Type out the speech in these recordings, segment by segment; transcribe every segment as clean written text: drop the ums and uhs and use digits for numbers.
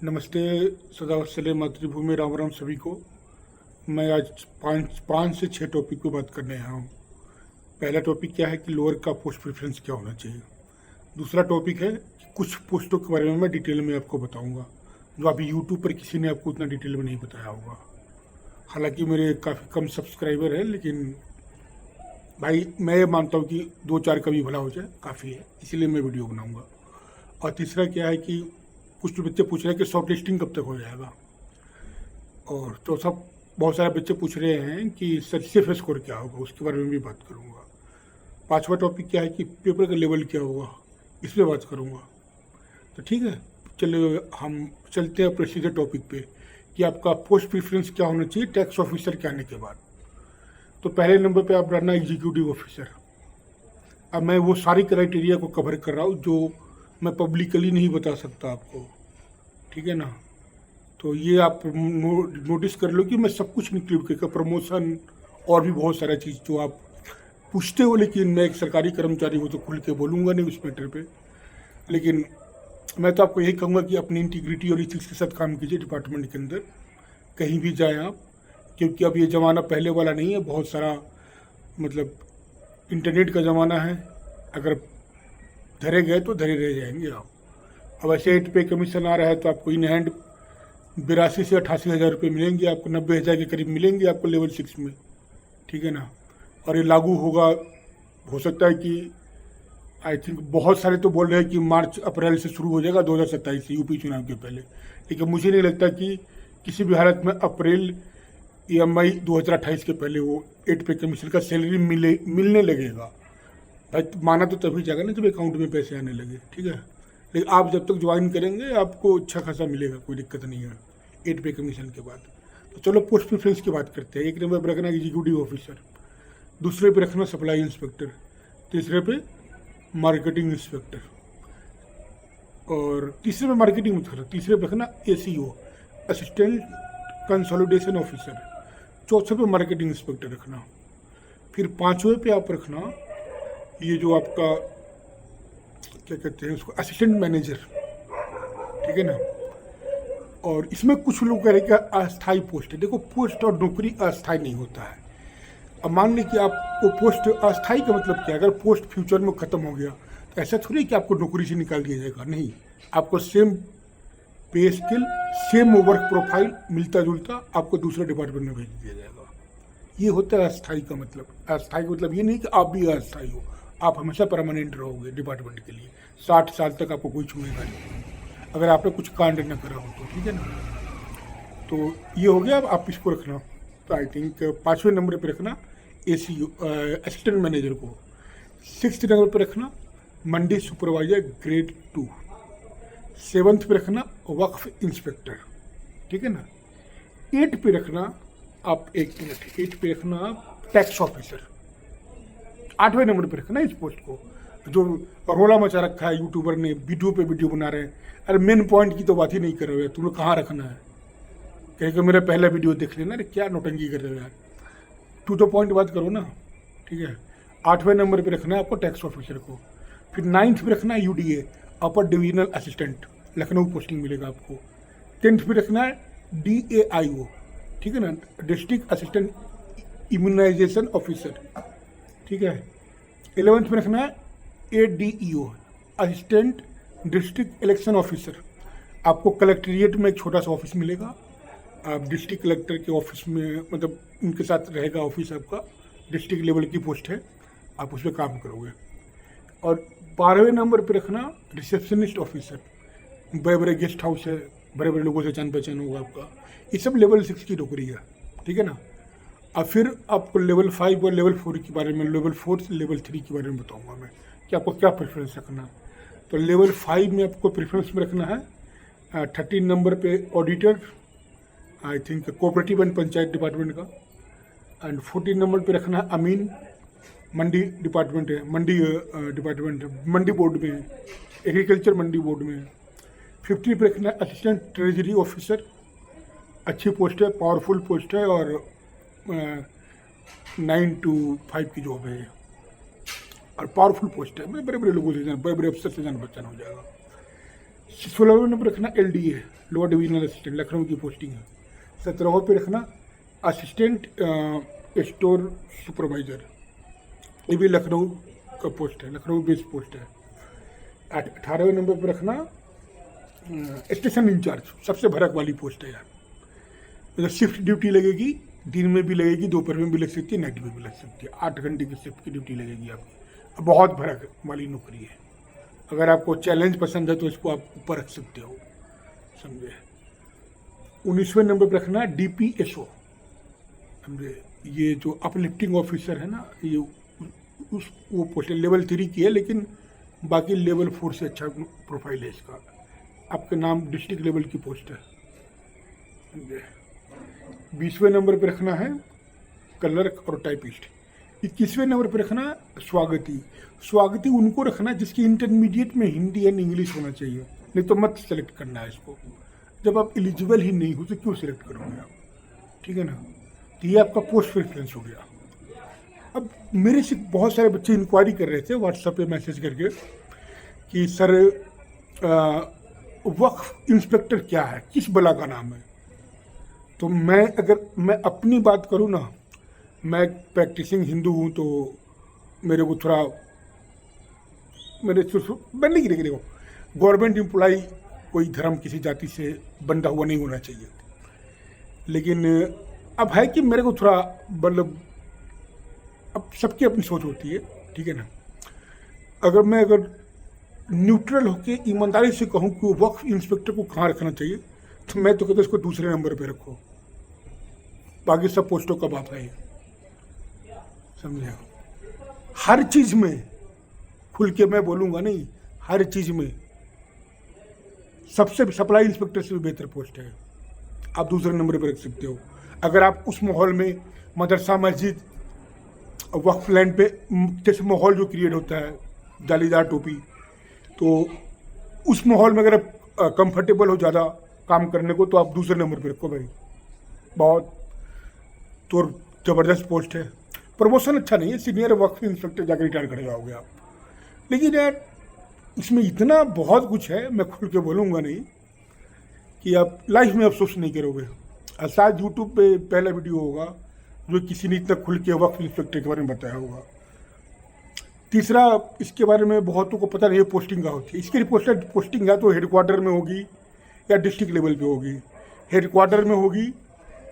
नमस्ते। सदावत्सल्य मातृभूमि, राम राम सभी को। मैं आज पाँच से छः टॉपिक पे बात करने आया हूँ। पहला टॉपिक क्या है कि लोअर का पोस्ट प्रेफरेंस क्या होना चाहिए। दूसरा टॉपिक है कि कुछ पोस्टों के बारे में मैं डिटेल में आपको बताऊँगा जो अभी यूट्यूब पर किसी ने आपको उतना डिटेल में नहीं बताया होगा। हालांकि मेरे काफ़ी कम सब्सक्राइबर हैं, लेकिन भाई मैं ये मानता हूँ कि 2-4 का भी भला हो जाए काफ़ी है, इसीलिए मैं वीडियो बनाऊँगा। और तीसरा क्या है कि कुछ बच्चे पूछ रहे हैं कि शॉर्ट लिस्टिंग कब तक हो जाएगा। और चौथा, बहुत सारे बच्चे पूछ रहे हैं कि सर्चिफ स्कोर क्या होगा, उसके बारे में भी बात करूँगा। पांचवा टॉपिक क्या है कि पेपर का लेवल क्या होगा, इस पर बात करूँगा। तो ठीक है, चलिए हम चलते हैं अपने सीधे टॉपिक पे कि आपका पोस्ट प्रेफरेंस क्या होना चाहिए टैक्स ऑफिसर के आने के बाद। तो पहले नंबर पे आप रहना एग्जीक्यूटिव ऑफिसर। अब मैं वो सारी क्राइटेरिया को कवर कर रहा हूँ जो मैं पब्लिकली नहीं बता सकता आपको, ठीक है ना। तो ये आप नोटिस कर लो कि मैं सब कुछ इंक्लूड करके प्रमोशन और भी बहुत सारा चीज़ जो आप पूछते हो, लेकिन मैं एक सरकारी कर्मचारी हूँ तो खुल के बोलूँगा नहीं उस मैटर पे। लेकिन मैं तो आपको यही कहूँगा कि अपनी इंटीग्रिटी और इथिक्स के साथ काम कीजिए डिपार्टमेंट के अंदर, कहीं भी जाएँ आप, क्योंकि अब ये ज़माना पहले वाला नहीं है। बहुत सारा मतलब इंटरनेट का ज़माना है, अगर धरे गए तो धरे रह जाएंगे आप। अब ऐसे 8 पे कमीशन आ रहा है तो आपको इन हैंड 82 से 88 हज़ार रुपये मिलेंगे, आपको 90 हज़ार के करीब मिलेंगे आपको लेवल 6 में, ठीक है ना। और ये लागू होगा, हो सकता है कि आई थिंक बहुत सारे तो बोल रहे हैं कि मार्च अप्रैल से शुरू हो जाएगा 2027 से, यूपी चुनाव के पहले। लेकिन मुझे नहीं लगता कि किसी भी हालत में अप्रैल या मई 2028 के पहले वो 8 पे कमीशन का सैलरी मिलने लगेगा। भाई माना तो तभी जाएगा ना जब अकाउंट में पैसे आने लगे, ठीक है। लेकिन आप जब तक ज्वाइन करेंगे आपको अच्छा खासा मिलेगा, कोई दिक्कत नहीं है 8 पे कमीशन के बाद। तो चलो पोस्ट प्रेफरेंस की बात करते हैं। एक नंबर पर रखना एग्जीक्यूटिव ऑफिसर, दूसरे पे रखना सप्लाई इंस्पेक्टर, तीसरे पे मार्केटिंग इंस्पेक्टर, और तीसरे पे मार्केटिंग मत रखना, तीसरे पे रखना ACO असिस्टेंट कंसोलिडेशन ऑफिसर, चौथे पे मार्केटिंग इंस्पेक्टर रखना। फिर पाँचवें पे आप रखना ये जो आपका क्या कहते हैं उसको, असिस्टेंट मैनेजर, ठीक है ना। और इसमें कुछ लोग कह रहे हैं कि अस्थायी पोस्ट है। देखो, पोस्ट और नौकरी अस्थायी नहीं होता है। अब मान ली कि आपको पोस्ट अस्थायी का मतलब क्या है, अगर पोस्ट फ्यूचर में ख़त्म हो गया तो ऐसा थोड़ी कि आपको नौकरी से निकाल दिया जाएगा, नहीं। आपको सेम पे स्किल, सेम वर्क प्रोफाइल मिलता जुलता आपको दूसरे डिपार्टमेंट में भेज दिया जाएगा। ये होता है अस्थायी का मतलब। अस्थायी का मतलब ये नहीं कि आप भी अस्थायी हो, आप हमेशा परमानेंट रहोगे डिपार्टमेंट के लिए, 60 साल तक आपको कोई छूएगा नहीं अगर आपने कुछ कांड न करा हो तो, ठीक है ना। तो ये हो गया, अब आप इसको रखना। तो आई थिंक 5वें नंबर पे रखना ACO असिस्टेंट मैनेजर को, 6th नंबर पे रखना मंडी सुपरवाइजर ग्रेड 2, 7th पे रखना वक्फ इंस्पेक्टर, ठीक है ना। 8 पे रखना आप, 1 मिनट, 8 पे रखना टैक्स ऑफिसर। 8वें नंबर पे रखना इस पोस्ट को। जो रोला मचा रखा है यूट्यूबर ने, वीडियो पे वीडियो बना रहे हैं, अरे मेन पॉइंट की तो बात ही नहीं कर रहे हो, तुम लोग कहाँ रखना है। कहीं मेरा पहला वीडियो देख लेना, अरे क्या नौटंकी कर रहे हो यार, टू द पॉइंट बात करो ना, ठीक है। 8वें नंबर पे रखना है आपको टैक्स ऑफिसर को। फिर 9th पे रखना है UDA अपर डिविजनल असिस्टेंट, लखनऊ पोस्टिंग मिलेगा आपको। 10th पे रखना है DAIO, ठीक है ना, डिस्ट्रिक्ट असिस्टेंट इम्यूनाइजेशन ऑफिसर, ठीक है। 11th में रखना है ADEO assistant district election officer. आपको कलेक्ट्रेट में एक छोटा सा ऑफिस मिलेगा, आप डिस्ट्रिक्ट कलेक्टर के ऑफिस में, मतलब उनके साथ रहेगा ऑफिस आपका, डिस्ट्रिक्ट लेवल की पोस्ट है, आप उस पर काम करोगे। और 12वें नंबर पर रखना रिसेप्शनिस्ट ऑफिसर। बड़े बड़े गेस्ट हाउस है, बड़े बड़े लोगों से जान पहचान होगा आपका, ये सब लेवल 6 की नौकरी है, ठीक है ना। अब फिर आपको लेवल 5 और लेवल 4 के बारे में, लेवल 4 से लेवल 3 के बारे में बताऊंगा मैं कि आपको क्या प्रेफरेंस रखना है। तो लेवल 5 में आपको प्रेफरेंस में रखना है 13 नंबर पे auditor, I think cooperative and panchayat department का। एंड 14 नंबर पे रखना है अमीन, मंडी डिपार्टमेंट है, मंडी डिपार्टमेंट है, मंडी बोर्ड में है, एग्रीकल्चर मंडी बोर्ड में है। 15 पे रखना है असिस्टेंट ट्रेजरी ऑफिसर, अच्छी पोस्ट है, पावरफुल पोस्ट है, और 9 to 5 की जॉब है और पावरफुल पोस्ट है, बड़े बड़े लोगों से, बड़े बड़े अफसर से जान पहचान हो जाएगा। 16वें नंबर रखना LDA, lower divisional assistant, Lucknow की पोस्टिंग है। 17वें पे रखना असिस्टेंट स्टोर सुपरवाइजर, ये भी लखनऊ का पोस्ट है, लखनऊ बेस्ड पोस्ट है। 18वें नंबर पर रखना स्टेशन इंचार्ज, सबसे भड़क वाली पोस्ट है यार। मतलब शिफ्ट ड्यूटी लगेगी, दिन में भी लगेगी, दोपहर में भी लग सकती है, नाइट में भी लग सकती है। 8 घंटे की शिफ्ट की ड्यूटी लगेगी आपकी, बहुत भड़क वाली नौकरी है। अगर आपको चैलेंज पसंद है तो इसको आप ऊपर रख सकते हो, समझे। 19वें नंबर पर रखना DPSO, समझे। ये जो अपलिफ्टिंग ऑफिसर है ना, ये वो पोस्ट लेवल 3 की है, लेकिन बाकी लेवल 4 से अच्छा प्रोफाइल है इसका। आपके नाम डिस्ट्रिक्ट लेवल की पोस्ट है, समझे। 20वें नंबर पर रखना है क्लर्क और टाइपिस्ट। 21वें नंबर पर रखना स्वागती। स्वागती उनको रखना जिसकी इंटरमीडिएट में हिंदी एंड इंग्लिश होना चाहिए, नहीं तो मत सेलेक्ट करना है इसको। जब आप एलिजिबल ही नहीं हो तो क्यों सिलेक्ट करोगे आप, ठीक है ना। तो ये आपका पोस्ट प्रेफरेंस हो गया। अब मेरे से बहुत सारे बच्चे इंक्वायरी कर रहे थे व्हाट्सएप पे मैसेज करके कि सर वक्फ इंस्पेक्टर क्या है, किस बला का नाम है। तो मैं अपनी बात करूँ ना, मैं प्रैक्टिसिंग हिंदू हूँ, तो मेरे को थोड़ा बनने की देखो, गवर्नमेंट एम्प्लॉई कोई धर्म किसी जाति से बंधा हुआ नहीं होना चाहिए। लेकिन अब है कि मेरे को थोड़ा मतलब, अब सबकी अपनी सोच होती है, ठीक है ना। अगर न्यूट्रल होके ईमानदारी से कहूँ कि वो वक्फ इंस्पेक्टर को कहाँ रखना चाहिए, तो मैं तो कहता हूँ इसको दूसरे नंबर पे रखो, बाकी सब पोस्टों का बाप है, समझे। हर चीज़ में खुल के मैं बोलूँगा नहीं, हर चीज़ में सबसे सप्लाई इंस्पेक्टर से भी बेहतर पोस्ट है, आप दूसरे नंबर पर रख सकते हो। अगर आप उस माहौल में मदरसा मस्जिद वक्फ लैंड पे जैसे माहौल जो क्रिएट होता है, जालीदार टोपी, तो उस माहौल में अगर आप कंफर्टेबल हो ज़्यादा काम करने को, तो आप दूसरे नंबर पे रखो भाई, बहुत तो ज़बरदस्त पोस्ट है। प्रमोशन अच्छा नहीं है, सीनियर वक्फ इंस्पेक्टर जाकर रिटायर कर जाओगे आप। लेकिन यार इसमें इतना बहुत कुछ है, मैं खुल के बोलूँगा नहीं कि आप लाइफ में अफसोस नहीं करोगे। शायद यूट्यूब पे पहला वीडियो होगा जो किसी ने इतना खुल के वक्फ इंस्पेक्टर के बारे में बताया होगा। तीसरा, इसके बारे में बहुतों को पता नहीं है पोस्टिंग क्या होती है। इसकी पोस्टिंग या तो हेडक्वार्टर में होगी या डिस्ट्रिक्ट लेवल पे होगी। हेडक्वार्टर में होगी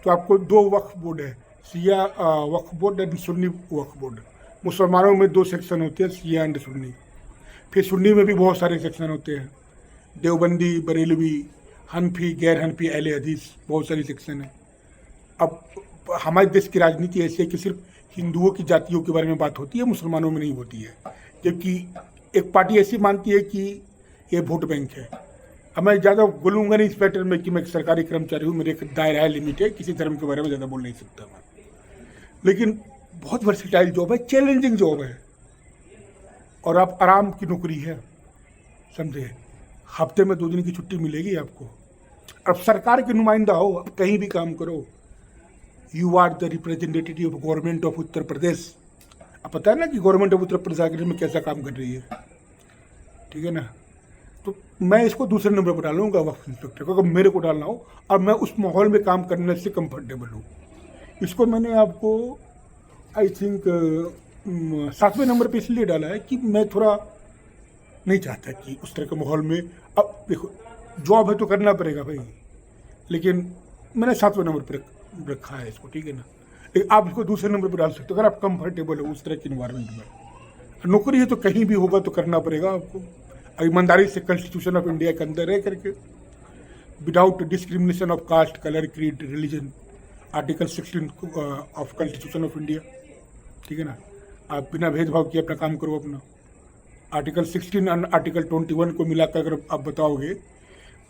तो आपको 2 वक्फ बोर्ड है, Shia Waqf board and Sunni Waqf board. मुसलमानों में 2 सेक्शन होते हैं, शिया एंड सुन्नी। फिर सुन्नी में भी बहुत सारे सेक्शन होते हैं, देवबंदी, बरेलवी, हनफी, गैर हनफी, अहले हदीस, बहुत सारी सेक्शन है। अब हमारे देश की राजनीति ऐसी है कि सिर्फ हिंदुओं की जातियों के बारे में बात होती है, मुसलमानों में नहीं होती है। जबकि एक पार्टी ऐसी मानती है कि ये वोट बैंक है। अब मैं ज़्यादा बोलूँगा नहीं इस मैटर में कि मैं एक सरकारी कर्मचारी हूँ, मेरे एक दायरा है, लिमिट है, किसी धर्म के बारे में ज़्यादा बोल नहीं सकता मैं। लेकिन बहुत वर्सेटाइल जॉब है, चैलेंजिंग जॉब है, और आप आराम की नौकरी है, समझे। हफ्ते में 2 दिन की छुट्टी मिलेगी आपको। अब सरकार के नुमाइंदा हो, अब कहीं भी काम करो, you are the representative of government of Uttar Pradesh. अब पता है ना कि गवर्नमेंट ऑफ उत्तर प्रदेश में कैसा काम कर रही है, ठीक है ना। तो मैं इसको दूसरे नंबर पर डालूंगा वक्फ इंस्पेक्टर को, अगर मेरे को डालना हो और मैं उस माहौल में काम करने से कंफर्टेबल हूँ। इसको मैंने आपको आई थिंक 7वें नंबर पे इसलिए डाला है कि मैं थोड़ा नहीं चाहता कि उस तरह के माहौल में, अब देखो जॉब है तो करना पड़ेगा भाई, लेकिन मैंने 7वें नंबर पर रखा है इसको, ठीक है ना। लेकिन आप इसको दूसरे नंबर पर डाल सकते हो अगर आप कंफर्टेबल हो उस तरह के इन्वायरमेंट में। नौकरी है तो कहीं भी होगा तो करना पड़ेगा आपको, ईमानदारी से कॉन्स्टिट्यूशन ऑफ इंडिया के अंदर रह करके, without discrimination of caste, colour, creed, religion, article 16 of constitution of India, ठीक है ना। आप बिना भेदभाव किए अपना काम करो अपना। आर्टिकल 16 और आर्टिकल 21 को मिलाकर अगर आप बताओगे,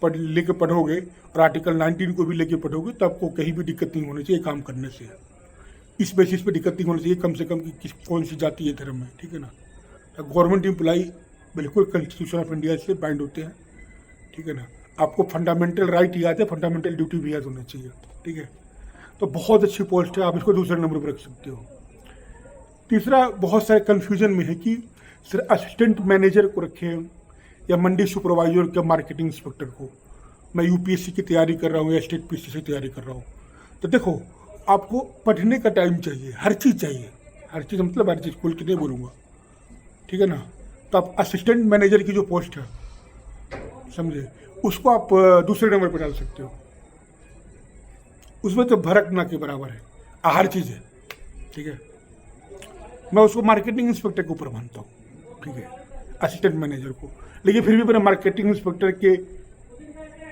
लेके पढ़ोगे, और आर्टिकल 19 को भी लेके पढ़ोगे, तो आपको कहीं भी दिक्कत नहीं होनी चाहिए काम करने से। इस बेसिस पे दिक्कत नहीं होनी चाहिए कम से कम कि कौन सी जाति है, धर्म है, ठीक है ना। गवर्नमेंट एम्प्लॉई बिल्कुल कॉन्स्टिट्यूशन ऑफ इंडिया से बाइंड होते हैं, ठीक है ना। आपको फंडामेंटल राइट याद है, फंडामेंटल ड्यूटी भी याद होना चाहिए, ठीक है। तो बहुत अच्छी पोस्ट है, आप इसको दूसरे नंबर पर रख सकते हो। तीसरा, बहुत सारे कन्फ्यूजन में है कि सिर्फ असिस्टेंट मैनेजर को रखें या मंडी सुपरवाइजर या मार्केटिंग इंस्पेक्टर को, मैं यूपीएससी की तैयारी कर रहा हूँ या स्टेट पीसी की तैयारी कर रहा हूँ, तो देखो आपको पढ़ने का टाइम चाहिए, हर चीज़ चाहिए, हर चीज़ मतलब हर चीज़ खोल के नहीं बोलूँगा, ठीक है ना। तो आप असिस्टेंट मैनेजर की जो पोस्ट है, समझे, उसको आप दूसरे नंबर पर डाल सकते हो, उसमें तो भरक ना के बराबर है, हर चीज़ है, ठीक है। मैं उसको मार्केटिंग इंस्पेक्टर के ऊपर मानता हूँ, ठीक है, असिस्टेंट मैनेजर को। लेकिन फिर भी मैंने मार्केटिंग इंस्पेक्टर के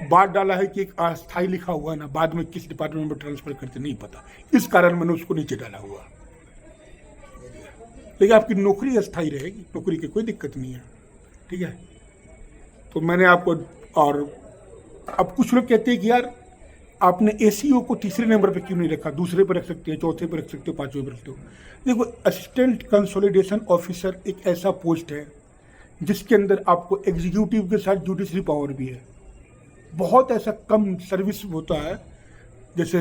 बाद डाला है कि एक अस्थाई लिखा हुआ है ना, बाद में किस डिपार्टमेंट में ट्रांसफर करते नहीं पता, इस कारण मैंने उसको नीचे डाला हुआ। लेकिन आपकी नौकरी अस्थाई रहेगी, नौकरी की कोई दिक्कत नहीं है, ठीक है। तो मैंने आपको, और अब कुछ लोग कहते हैं कि यार आपने एसीओ को तीसरे नंबर पे क्यों नहीं रखा, दूसरे पर रख सकते हो, चौथे पर रख सकते हो, पांचवें पर रखते हो। देखो, असिस्टेंट कंसोलिडेशन ऑफिसर एक ऐसा पोस्ट है जिसके अंदर आपको एग्जीक्यूटिव के साथ जुडिशरी पावर भी है। बहुत ऐसा कम सर्विस होता है, जैसे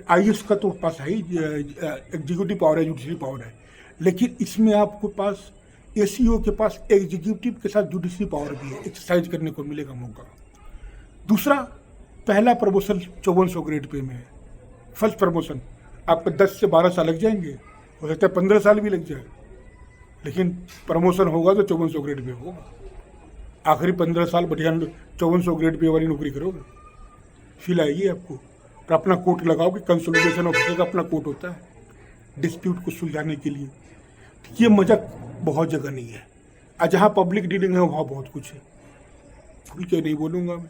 आईएएस का तो पास है ही, एग्जीक्यूटिव पावर है, जुडिशरी पावर है, लेकिन इसमें आपको पास एसीओ के पास एग्जीक्यूटिव के साथ जुडिशरी पावर भी है, एक्सरसाइज करने को मिलेगा मौका। दूसरा, पहला प्रमोशन 5400 ग्रेड पे में है, फर्स्ट प्रमोशन, आपको 10 से 12 साल लग जाएंगे, हो सकता है 15 साल भी लग जाए, लेकिन प्रमोशन होगा तो 5400 ग्रेड पे होगा। आखिरी 15 साल बढ़िया 5400 ग्रेड पे वाली नौकरी करोगे, फील आएगी आपको। और अपना कोट लगाओगे, कंसोलिडेशन ऑफिसर का अपना कोट होता है डिस्प्यूट को सुलझाने के लिए। ये मजाक बहुत जगह नहीं है, और जहाँ पब्लिक डीलिंग है वहाँ बहुत कुछ है, खुल के नहीं बोलूँगा मैं।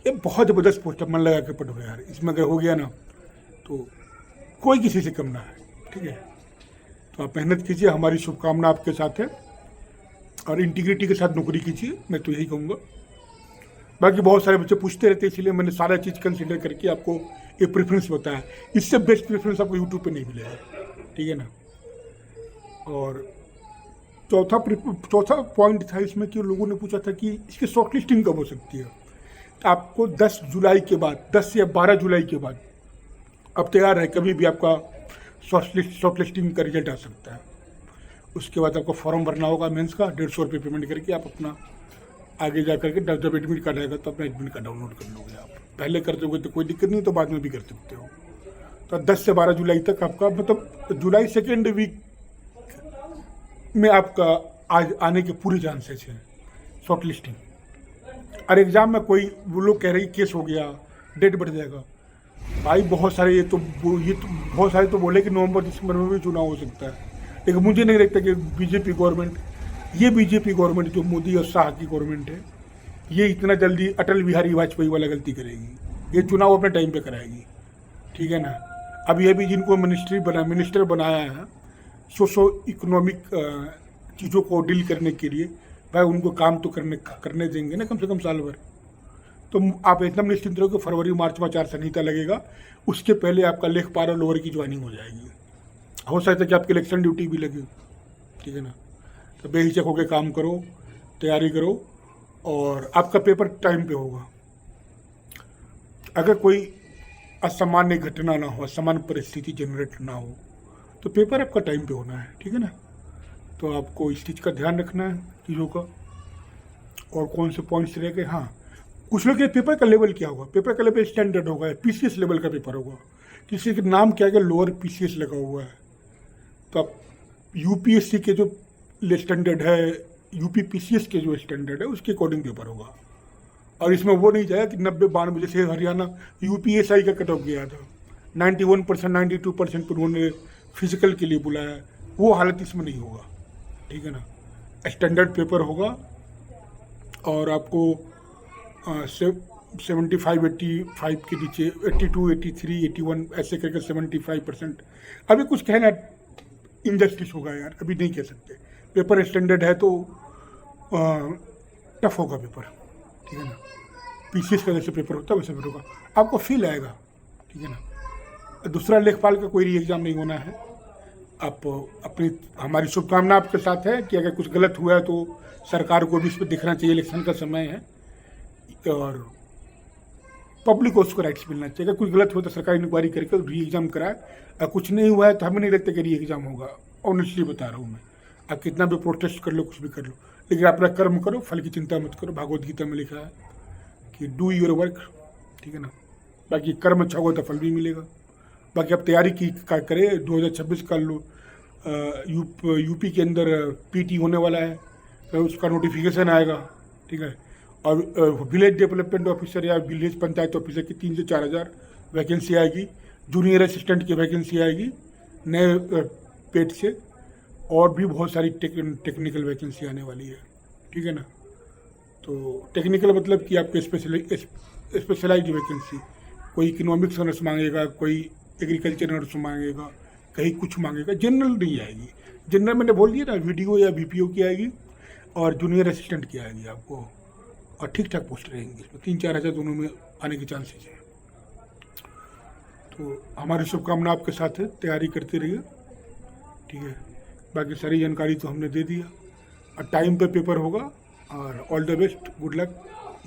ये बहुत ज़बरदस्त पोस्ट है, मन लगा के पढ़ो यार, इसमें अगर हो गया ना तो कोई किसी से कम ना है, ठीक है। तो आप मेहनत कीजिए, हमारी शुभकामना आपके साथ है, और इंटीग्रिटी के साथ नौकरी कीजिए, मैं तो यही कहूँगा। बाकी बहुत सारे बच्चे पूछते रहते हैं, इसलिए मैंने सारा चीज़ कंसिडर करके आपको ये प्रेफरेंस बताया। इससे बेस्ट प्रेफरेंस आपको यूट्यूब पे नहीं मिलेगा, ठीक है ना। और चौथा पॉइंट था इसमें कि लोगों ने पूछा था कि इसकी शॉर्ट लिस्टिंग कब हो सकती है। तो आपको 10 जुलाई के बाद, 10 या 12 जुलाई के बाद अब तैयार है, कभी भी आपका शॉर्ट लिस्टिंग का रिजल्ट आ सकता है। उसके बाद आपको फॉर्म भरना होगा मेंस का, 150 रुपये पेमेंट करके आप अपना आगे जा करके जब एडमिट कार्ड आएगा तो अपना एडमिट कार्ड डाउनलोड कर लोगे। आप पहले कर दोगे तो कोई दिक्कत नहीं, तो बाद में भी कर सकते हो। तो 10 से 12 जुलाई तक आपका, मतलब जुलाई सेकेंड वीक में आपका आज आने के पूरे चांसेस हैं शॉर्ट लिस्टिंग। और एग्ज़ाम में कोई वो लोग कह रहे हैं केस हो गया, डेट बढ़ जाएगा, भाई बहुत सारे ये तो बहुत सारे तो बोले कि नवंबर दिसंबर में भी चुनाव हो सकता है, लेकिन मुझे नहीं लगता कि बीजेपी गवर्नमेंट जो मोदी और शाह की गवर्नमेंट है, ये इतना जल्दी अटल बिहारी वाजपेयी वाला गलती करेगी। ये चुनाव अपने टाइम पे कराएगी, ठीक है ना। अब ये भी जिनको मिनिस्टर बनाया है सोशो इकोनॉमिक चीज़ों को डील करने के लिए, भाई उनको काम तो करने देंगे ना, कम से कम साल भर। तो आप एकदम निश्चिंत रहो कि फरवरी मार्च में आचार संहिता लगेगा, उसके पहले आपका लेखपाल लोअर की ज्वाइनिंग हो जाएगी। हो सकता है कि आपकी इलेक्शन ड्यूटी भी लगे, ठीक है ना। तो बेहिचक होकर काम करो, तैयारी करो, और आपका पेपर टाइम पे होगा। अगर कोई असामान्य घटना ना हो, असामान्य परिस्थिति जनरेट ना हो, तो पेपर आपका टाइम पे होना है, ठीक है ना। तो आपको इस चीज़ का ध्यान रखना है चीज़ों का। और कौन से पॉइंट्स रह गए, हाँ, कुछ लोग के पेपर का लेवल क्या होगा, पेपर का लेवल स्टैंडर्ड होगा, पीसीएस लेवल का पेपर होगा, किसी के नाम क्या है, लोअर पीसीएस लगा हुआ है। तो आप यूपीएससी के जो स्टैंडर्ड है, यूपी पीसीएस के जो स्टैंडर्ड है, उसके अकॉर्डिंग पेपर होगा। और इसमें वो नहीं जाएगा कि 90-92, जैसे हरियाणा यूपीएसआई का कट ऑफ गया था 91%, 92% पर उन्होंने फिजिकल के लिए बुलाया, वो हालत इसमें नहीं होगा, ठीक है ना। स्टैंडर्ड पेपर होगा, और आपको 75-85 के नीचे 82, 83, 81 ऐसे करके 75%। अभी कुछ कहना इनजस्टिस होगा यार, अभी नहीं कह सकते। पेपर स्टैंडर्ड है तो टफ होगा पेपर, ठीक है ना। पीसीएस का जैसे पेपर होता है वैसे पेपर होगा, आपको फील आएगा, ठीक है ना। दूसरा, लेखपाल का कोई री एग्ज़ाम नहीं होना है। आप हमारी शुभकामना आपके साथ है कि अगर कुछ गलत हुआ है तो सरकार को भी इस पर दिखना चाहिए, इलेक्शन का समय है, और पब्लिक को उसको राइट्स मिलना चाहिए। अगर कुछ गलत हुआ तो सरकार इंक्वायरी करके री एग्ज़ाम कराए, और कुछ नहीं हुआ है तो हमें नहीं लगता कि री एग्ज़ाम होगा, ऑनेस्टली बता रहा हूँ मैं। आप कितना भी प्रोटेस्ट कर लो, कुछ भी कर लो, लेकिन अपना कर्म करो, फल की चिंता मत करो। भागवत गीता में लिखा है कि डू योर वर्क, ठीक है ना। बाकी कर्म अच्छा होगा तो फल भी मिलेगा। बाकी आप तैयारी की करें। 2026 का यूपी के अंदर पीटी होने वाला है, तो उसका नोटिफिकेशन आएगा, ठीक है। और विलेज डेवलपमेंट ऑफिसर या विलेज पंचायत ऑफिसर की 3 से 4 हज़ार वैकेंसी आएगी। जूनियर असिस्टेंट की वैकेंसी आएगी नए पेड से, और भी बहुत सारी टेक्निकल वैकेंसी आने वाली है, ठीक है ना। तो टेक्निकल मतलब कि आपके स्पेशलाइज्ड वैकेंसी, कोई इकोनॉमिक्स नर्स मांगेगा, कोई एग्रीकल्चर नर्स मांगेगा, कहीं कुछ मांगेगा। जनरल नहीं आएगी। जनरल मैंने बोल दिया ना, वीडियो या बीपीओ की आएगी और जूनियर असिस्टेंट की आएगी आपको, और ठीक ठाक पोस्ट रहेंगी इसमें। 3-4 हज़ार दोनों में आने के चांसेस हैं। तो हमारी शुभकामना आपके साथ है, तैयारी करते रहिए, ठीक है। बाकी सारी जानकारी तो हमने दे दिया, और टाइम पे पेपर होगा। और all the best, good luck,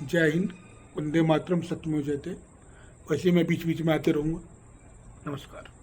जय हिंद, वंदे मातरम, सत्यमेव जयते। वैसे मैं बीच बीच में आते रहूँगा। नमस्कार।